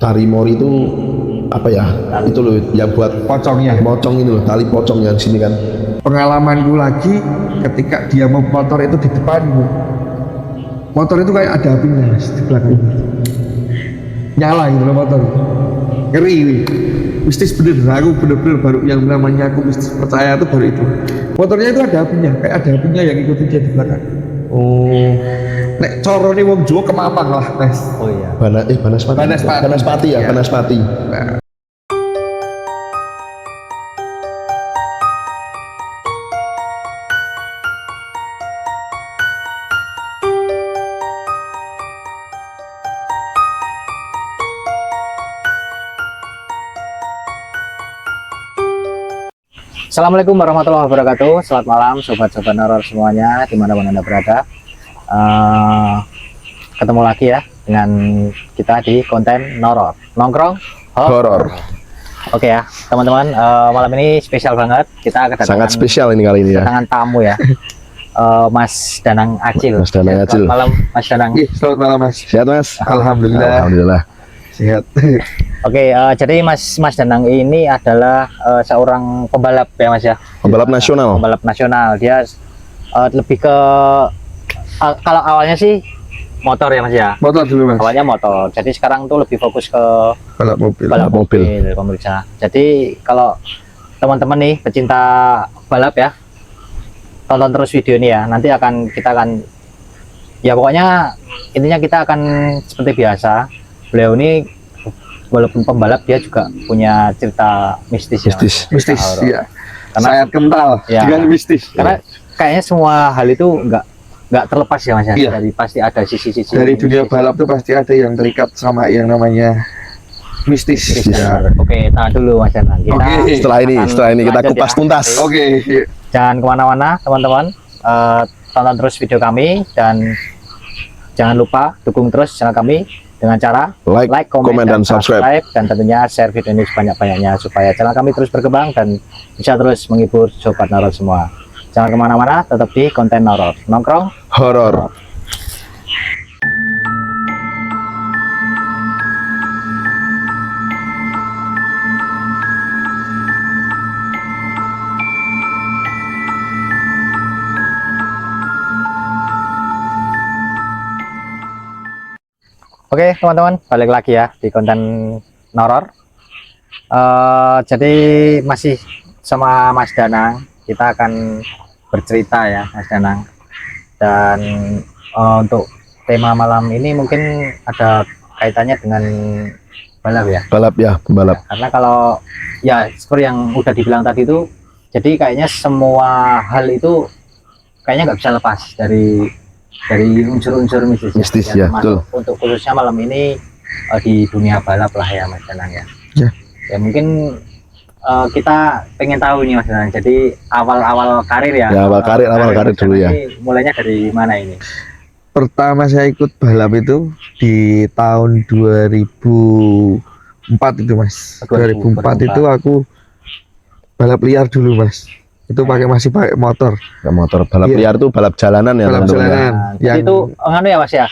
tali mori itu apa ya? Itu loh yang buat pocongnya. mocong itu loh, tali pocong yang sini kan. Pengalamanku lagi ketika dia mau motor itu di depanku, motor itu kayak ada apinya mas di belakang, nyala gitu loh motor, ngeri. Mistis bener, aku bener-bener baru yang namanya aku mistis percaya itu baru itu. Motornya itu ada apinya, kayak ada apinya yang ikutin dia di belakang. Oh, Nek coro nih wong Jawa kemamang lah mas. Oh iya. Banaspati. Banaspati. Banaspati ya, Ya. Banaspati. Assalamualaikum warahmatullahi wabarakatuh. Selamat malam sobat-sobat horor semuanya dimanapun anda berada. Ketemu lagi ya dengan kita di konten horor nongkrong Horor. Oke ya teman-teman, malam ini spesial banget. Kita kedatangan Sangat spesial ini kali ini ya. kedatangan tamu ya. Mas Danang Acil. Mas Danang Ya, Acil. selamat malam Mas Danang. Selamat malam mas. Sehat Mas? Alhamdulillah. Alhamdulillah. Sehat. Oke, jadi Mas Danang ini adalah seorang pembalap ya Mas ya. Pembalap nasional. Pembalap nasional. Dia lebih ke kalau awalnya sih motor ya Mas ya. Motor dulu mas. Awalnya motor. Jadi sekarang tuh lebih fokus ke Balap mobil. balap mobil. mobil pemirsa. Jadi kalau teman-teman nih pecinta balap ya, tonton terus video ini ya. Nanti kita akan ya pokoknya intinya kita akan seperti biasa. Beliau ini walaupun pembalap dia juga punya cerita mistis ya. Mistis. Mas. Mistis Cerita horor. ya. Karena Sangat kental Ya. dengan mistis. karena kayaknya semua hal itu nggak terlepas ya Mas ya. Iya. Dari pasti ada sisi-sisi Dari dunia mistis. balap tuh pasti ada yang terikat sama yang namanya mistis. Mistis. Ya. Oke, tahan dulu Mas Danang. Kita Oke. Setelah ini kita lanjut kupas ya. tuntas. Oke. Jangan kemana-mana teman-teman, tonton terus video kami dan jangan lupa dukung terus channel kami dengan cara Like, komen, dan subscribe. dan tentunya share video ini sebanyak-banyaknya supaya channel kami terus berkembang dan bisa terus menghibur sobat horor semua. Jangan kemana-mana, tetap di konten horor nongkrong. Horor. Oke teman-teman, balik lagi ya di konten horor. Jadi masih sama Mas Danang, kita akan bercerita ya Mas Danang. Dan untuk tema malam ini mungkin ada kaitannya dengan balap ya. Balap ya, pembalap. Karena kalau ya seperti yang udah dibilang tadi itu, jadi kayaknya semua hal itu kayaknya nggak bisa lepas dari unsur-unsur mistis Ya, termasuk betul. untuk khususnya malam ini di dunia balap lah ya Mas Danang ya. Ya. Ya mungkin kita pengen tahu nih Mas Danang. Jadi awal-awal karir ya. Ya, awal karir Mas dulu Danang ya. ini mulainya dari mana ini? Pertama saya ikut balap itu di tahun 2004 itu mas. 2004 itu aku balap liar dulu mas. Itu masih pakai motor. Ya, motor balap Iya. liar tuh balap jalanan ya, Balap teman-teman ya. jalanan. Nah, jadi Yang- itu nganu ya Mas ya.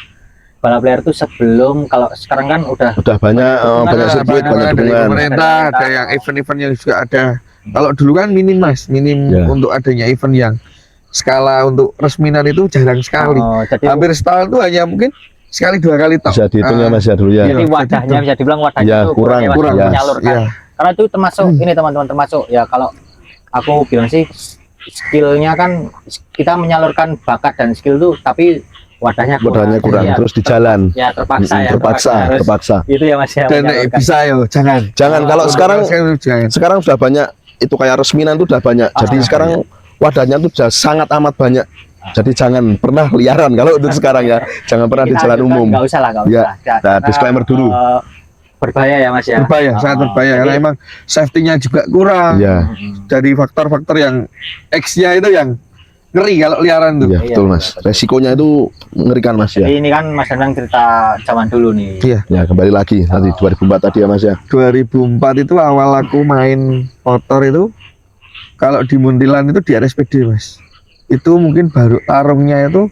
Balap liar itu sebelum, kalau sekarang kan udah Udah banyak banyak Nah, sirkuit, banyak dari dukungan. pemerintah, ada yang event-event yang juga ada. Kalau dulu kan minim mas, minim Ya. untuk adanya event yang skala untuk resminan itu jarang sekali. jadi Hampir setahun tuh hanya mungkin sekali dua kali toh. Bisa dihitung ya Mas ya dulu ya. Iya. jadi wadahnya bisa dibilang wadahnya Ya, itu kurang, Mas, kurang, untuk ya. menyalurkan. Iya. Karena itu termasuk ini teman-teman, termasuk ya kalau aku bilang sih skillnya kan kita menyalurkan bakat dan skill tuh, tapi wadahnya Kurang, Iya, terus di jalan. ya terpaksa ya Terpaksa. harus itu ya Mas ya. Dan menyalurkan. bisa yo, jangan. Jangan kalau sekarang jangan. sekarang sudah banyak itu kayak resminan tuh udah banyak. Jadi sekarang wadahnya tuh sudah sangat amat banyak. Jadi jangan pernah liaran kalau untuk sekarang ya. Jangan pernah di Kita jalan juga umum. nggak usah lah, nggak Ya, usah. nah, Karena, disclaimer dulu. Berbahaya ya Mas ya. Berbahaya, sangat berbahaya karena jadi- emang safety-nya juga kurang. Ya, Dari faktor-faktor yang X-nya itu yang ngeri kalau liaran tuh. ya Iya, betul Mas. betul. Resikonya itu mengerikan Mas ya. Jadi ini kan Mas Danang cerita zaman dulu nih. Iya. Ya kembali lagi nanti 2004 tadi ya Mas ya. 2004 itu awal aku main motor itu, kalau di Muntilan itu di RSPD mas, itu mungkin baru tarungnya itu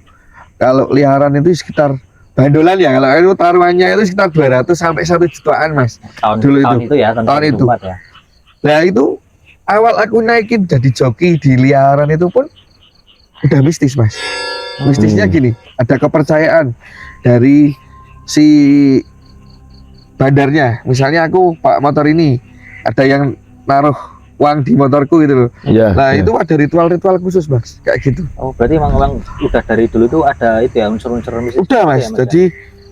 kalau liaran itu sekitar bandolan ya, kalau itu taruhannya itu sekitar 200 sampai 1 jutaan mas. Tahun Dulu tahun itu. itu ya, tahun Tahun itu. 2004 ya. Nah itu awal aku naikin jadi joki di liaran itu pun udah mistis mas. Mistisnya gini, ada kepercayaan dari si bandarnya. Misalnya aku pak motor ini ada yang naruh uang di motorku gitu loh. Iya. Nah iya. itu ada ritual-ritual khusus mas, kayak gitu. Oh, berarti emang udah dari dulu tuh ada itu ya unsur-unsur mistis. Udah gitu mas, ya, jadi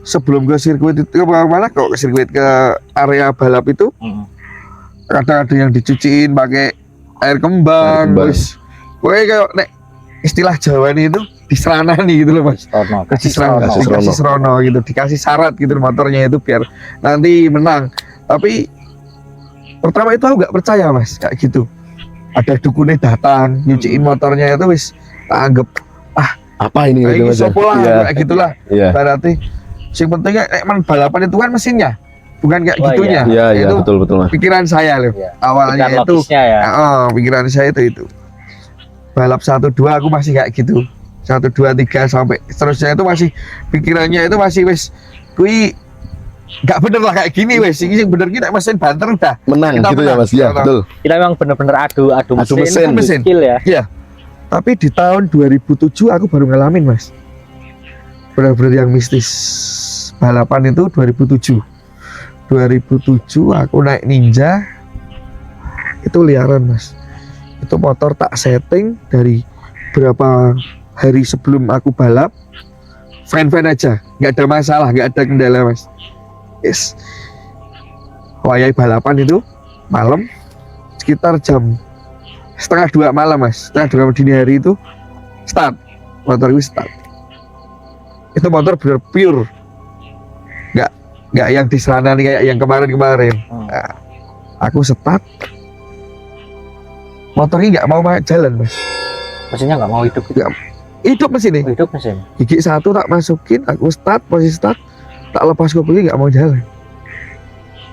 sebelum ke sirkuit itu ke mana kok ke sirkuit ke area balap itu kadang ada yang dicuciin pakai air kembang, kembang. terus pokoknya kayak nek istilah Jawa nih itu diseranani gitu loh mas. Srono, Kasih Srono. dikasih serono gitu, dikasih syarat gitu motornya itu biar nanti menang. Tapi pertama itu aku nggak percaya mas, kayak gitu. Ada dukunnya datang, nyuciin motornya itu wis tak anggap Apa ini kayak Mas? sopo lah, Iya. kayak gitulah. Iya. Berarti sing pentingnya emang balapan itu kan mesinnya, bukan kayak Wah, gitunya. Iya, iya, Itu betul Mas. pikiran saya loh. Iya. Awalnya Pikiran itu logisnya ya. pikiran saya itu. Balap 1 2 aku masih kayak gitu. 1 2 3 sampai seterusnya itu masih pikirannya itu masih wis kui nggak bener lah kayak gini wis. Ini yang bener kita mesin banter udah. Menang Kita gitu ya menang. Mas. Iya, Kita betul. Kita memang bener-bener adu mesin, mesin. skill ya. Iya. Tapi di tahun 2007 aku baru ngalamin mas. Benar-benar yang mistis. Balapan itu 2007. 2007 aku naik Ninja. Itu liaran mas. Itu motor tak setting dari berapa hari sebelum aku balap. Fan-fan aja, nggak ada masalah, nggak ada kendala mas. Yes. Wayai balapan itu malam sekitar jam 1:30 malam mas, 1:30 dini hari itu start, motor gue start. Itu motor bener pure, nggak yang diseranani kayak yang kemarin-kemarin. Nah, aku start, motornya nggak mau jalan mas, Mesinnya nggak mau hidup gitu. hidup mesin nih. Oh, hidup mesin. Gigi 1 tak masukin, aku start, posisi start, tak lepas kopinya nggak mau jalan.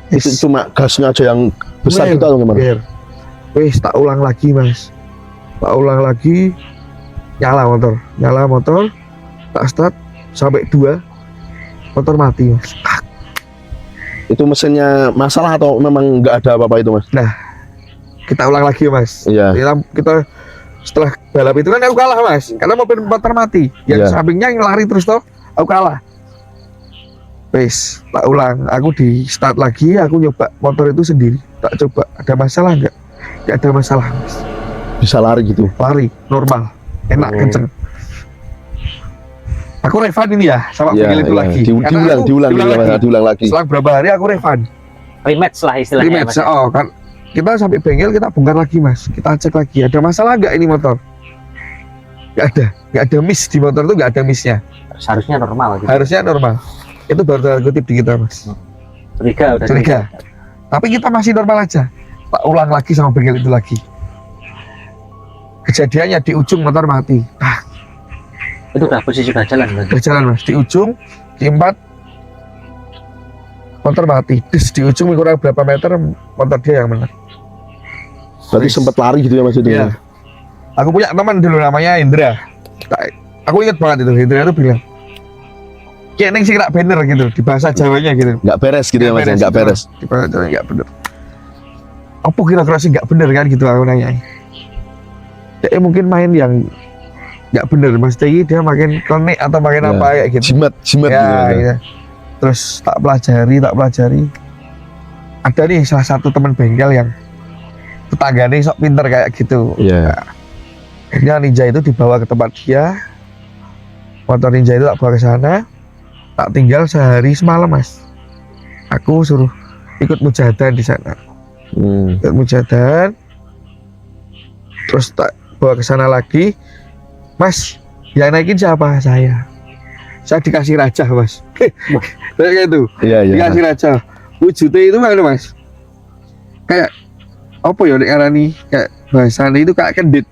Itu cuma gasnya aja yang besar Wih, gitu atau gimana? biar. Wih, tak ulang lagi mas, tak ulang lagi, nyala motor, tak start sampai 2, motor mati mas. Itu mesinnya masalah atau memang nggak ada apa-apa itu Mas? Kita ulang lagi mas. Iya. Kita setelah balap itu kan aku kalah mas, karena motor mati. Yang Iya. sampingnya yang lari terus toh, aku kalah. Wes, tak ulang. Aku di start lagi, aku nyoba motor itu sendiri. Tak coba, ada masalah nggak? Nggak ada masalah mas. Bisa lari gitu. Lari normal, enak Oh. kenceng. Aku refund ini ya sama Iya, bengkel itu iya. lagi. Karena aku Diulang lagi. Selang berapa hari aku refund. Rematch lah istilahnya. Rematch. Mas. Oh kan, kita sampai bengkel kita bongkar lagi mas. Kita cek lagi, ada masalah nggak ini motor? Nggak ada miss di motor tuh, nggak ada missnya. Seharusnya normal gitu. Harusnya normal. Itu baru tanda kutip di kita mas. Curiga udah Curiga. Tapi kita masih normal aja. Tak ulang lagi sama bengkel itu lagi. Kejadiannya di ujung motor mati. Itu udah posisi udah jalan berarti. Udah jalan mas. Di ujung, di 4 motor mati. Di ujung kurang berapa meter motor dia yang menang. Berarti Wis. sempat lari gitu ya Mas itu. Iya. Aku punya teman dulu namanya Indra. Aku ingat banget itu. Indra itu bilang, kayak neng sih kena banner gitu di bahasa Jawanya gitu. Nggak beres gitu ya Mas, nggak gitu. beres. Di bahasa Jawanya nggak bener. Apa kira-kira sih nggak bener kan gitu aku nanya. Ya mungkin main yang nggak bener Mas Tegi, dia makin konek atau makin Ya. apa kayak gitu. Jimat Ya, gitu. Ya. gitu. Terus tak pelajari. Ada nih salah satu teman bengkel yang tetangganya sok pinter kayak gitu. Iya. Akhirnya Ninja itu dibawa ke tempat dia. Motor Ninja itu tak bawa ke sana. Tak tinggal sehari semalam mas. Aku suruh ikut mujahadan di sana. Ikut mujahadan. Terus tak bawa ke sana lagi. Mas, yang naikin siapa? Saya dikasih raja mas. Kayak gitu. Iya, iya. Dikasih raja. Wujudnya itu mana mas? Kayak apa ya nih kayak bahasanya itu kayak kendit.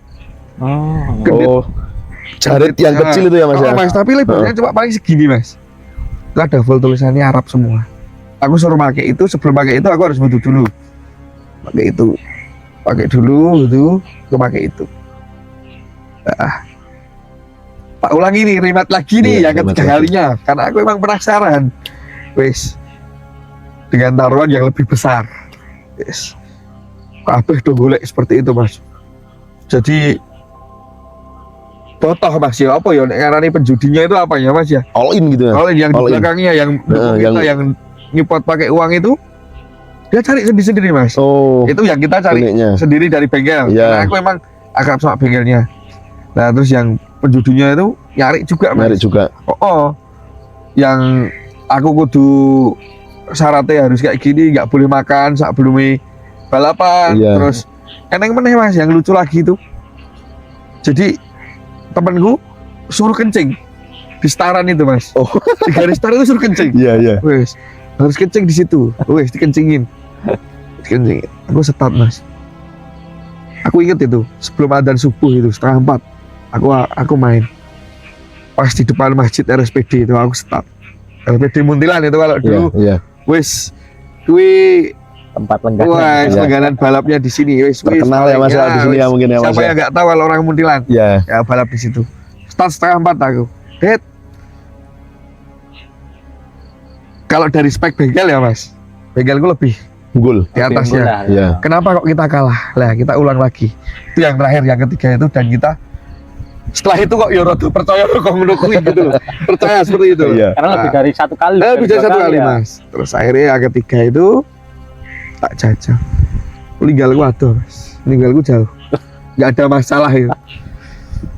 Gendit. Oh. Jarit yang kecil itu ya Mas ya. Mas, tapi lebarnya cuma paling segini mas. Itu ada full tulisannya Arab semua. Aku suruh pakai itu, sebelum pakai itu aku harus butuh dulu. Pakai dulu itu, aku pakai itu. tak ulangi nih, remat lagi nih Iya, yang remat ketiga lagi. kalinya, karena aku emang penasaran. Wes, dengan taruhan yang lebih besar. Wes, kabeh do golek seperti itu mas. Jadi totoh mas ya, apa ya ngarani penjudinya itu apa ya mas ya? All in gitu ya. Kalau yang di All in. belakangnya yang dukung kita, yang nyipot pakai uang itu, dia cari sendiri-sendiri mas. Oh, Itu yang kita cari uniknya. sendiri dari bengkel. Iya. Karena aku emang akrab sama bengkelnya. Nah terus yang penjudinya itu nyari juga mas. Menarik juga. Oh, yang aku kudu syaratnya harus kayak gini, nggak boleh makan saat belum balapan. Iya. Terus eneng meneh mas, yang lucu lagi itu. Jadi temenku suruh kencing di setaran itu mas. Oh. Di garis star itu suruh kencing. Iya, iya. Wes, harus kencing di situ. Wes, dikencingin. Dikencingin. Aku start mas. Aku inget itu sebelum adzan subuh itu 3:30. Aku main. Pas di depan masjid RSPD itu aku start. RSPD Muntilan itu kalau Iya, dulu. iya. Wes, kui Tempat lenggah. wah, Iya. langganan balapnya di sini. Wes, Terkenal ya mas ya di sini ya mungkin ya mas. Siapa Ya. yang nggak tahu kalau orang Muntilan? Iya. Ya balap di situ. Start 3:30 aku. Det. Kalau dari spek bengkel ya mas, bengkelku lebih Unggul. di atasnya. Iya. Kenapa kok kita kalah? Lah kita ulang lagi. Itu yang terakhir, yang ketiga itu, dan kita setelah itu kok ya rada percaya kok ngono kuwi gitu loh. Percaya seperti itu. Iya. Karena lebih dari satu kali. Lebih dari dua satu kali ya. mas. Terus akhirnya yang ketiga itu tak jajal. Meninggalku aduh mas. Meninggalku jauh. Nggak ada masalah itu.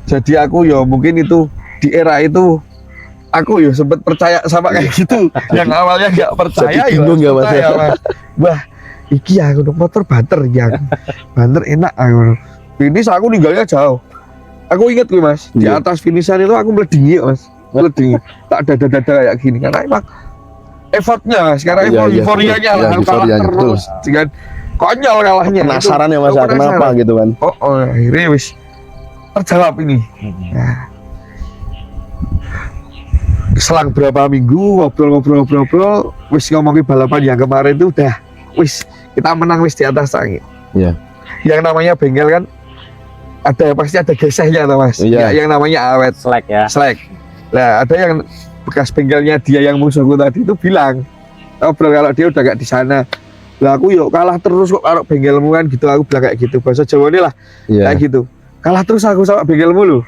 Jadi aku ya mungkin itu di era itu aku ya sempet percaya sama kayak gitu. Yang awalnya nggak percaya Jadi bingung ya nggak, Mas, percaya, ya? mas. Wah, iki aku motor banter ya. Banter enak aku. Finish aku ninggalnya jauh. Aku inget gue mas, di Iya. atas finishan itu aku meledingi mas, meledingi. Tak dada-dada kayak gini karena emang effortnya mas, karena Iya, iya. euforianya lah, Iya, aku kalah euforianya, terus, dengan konyol kalahnya. Penasaran ya mas Aku ya kenapa penasaran. gitu kan. Oh, akhirnya wis terjawab ini. Nah, selang berapa minggu ngobrol, wis ngomongin balapan yang kemarin itu udah, wis kita menang wis di atas langit. Iya. Yang namanya bengkel kan ada pasti ada gesehnya tuh mas. Iya. Yang namanya awet. Slack ya. Slack. Nah, ada yang bekas bengkelnya dia yang musuhku tadi itu bilang, ngobrol kalau dia udah gak di sana. Lah aku yuk kalah terus kok karo bengkelmu kan gitu, aku bilang kayak gitu. Bahasa Jawa ini lah Iya. kayak gitu. Kalah terus aku sama bengkelmu loh.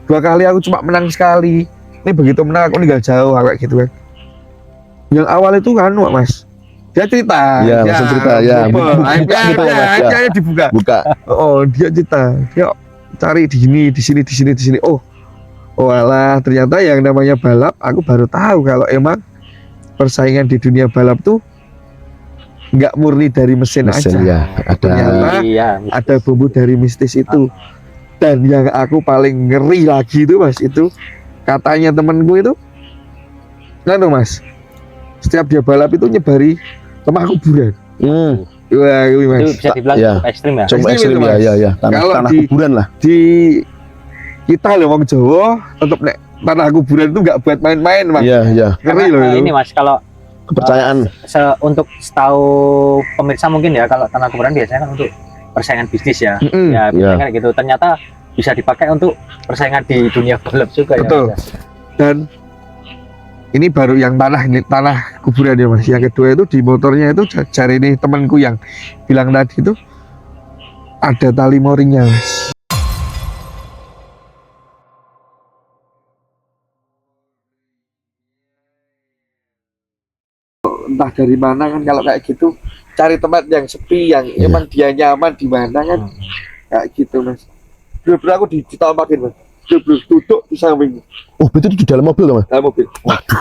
2 kali aku cuma menang sekali. Ini begitu menang aku ninggal jauh kayak gitu kan. Yang awal itu kan mas. Dia cerita. Iya, langsung cerita, ya. Buka gitu ya, Mas, ya. Aibnya dibuka. Buka. Oh, dia cerita, dia cari di sini. Oh alah, ternyata yang namanya balap, aku baru tahu kalau emang persaingan di dunia balap tuh nggak murni dari mesin aja. Mesin ya. Ternyata Ada. Iya. ada bumbu dari mistis itu. Dan yang aku paling ngeri lagi itu mas, itu katanya temanku itu, kan mas, setiap dia balap itu nyebari temah kuburan. Wah, ini mas. Itu bisa dibilang Iya. cukup ekstrim ya. Coba Ekstrim ekstrim itu, ya, Mas. ya. Kalau Tanah di- kuburan lah. Di kita loh wong Jawa, tetep nek tanah kuburan itu nggak buat main-main mas. Iya, iya. Ngeri Karena, loh itu. ini mas, kalau Kepercayaan. untuk setahu pemirsa mungkin ya, kalau tanah kuburan biasanya kan untuk persaingan bisnis ya. Mm-mm. Ya, Iya. biasanya kayak gitu. Ternyata bisa dipakai untuk persaingan di dunia balap juga Betul. ya. Mas, ya. Dan ini baru yang tanah kuburan ya mas. Yang kedua itu di motornya itu cari ini temanku yang bilang tadi itu ada tali moringnya mas. Entah dari mana kan kalau kayak gitu, cari tempat yang sepi, yang Iya. emang dia nyaman di mana kan, kayak gitu mas. Bener-bener aku ditampakin mas. Bener-bener duduk di samping Oh, itu di dalam mobil loh mas. dalam mobil. Waduh.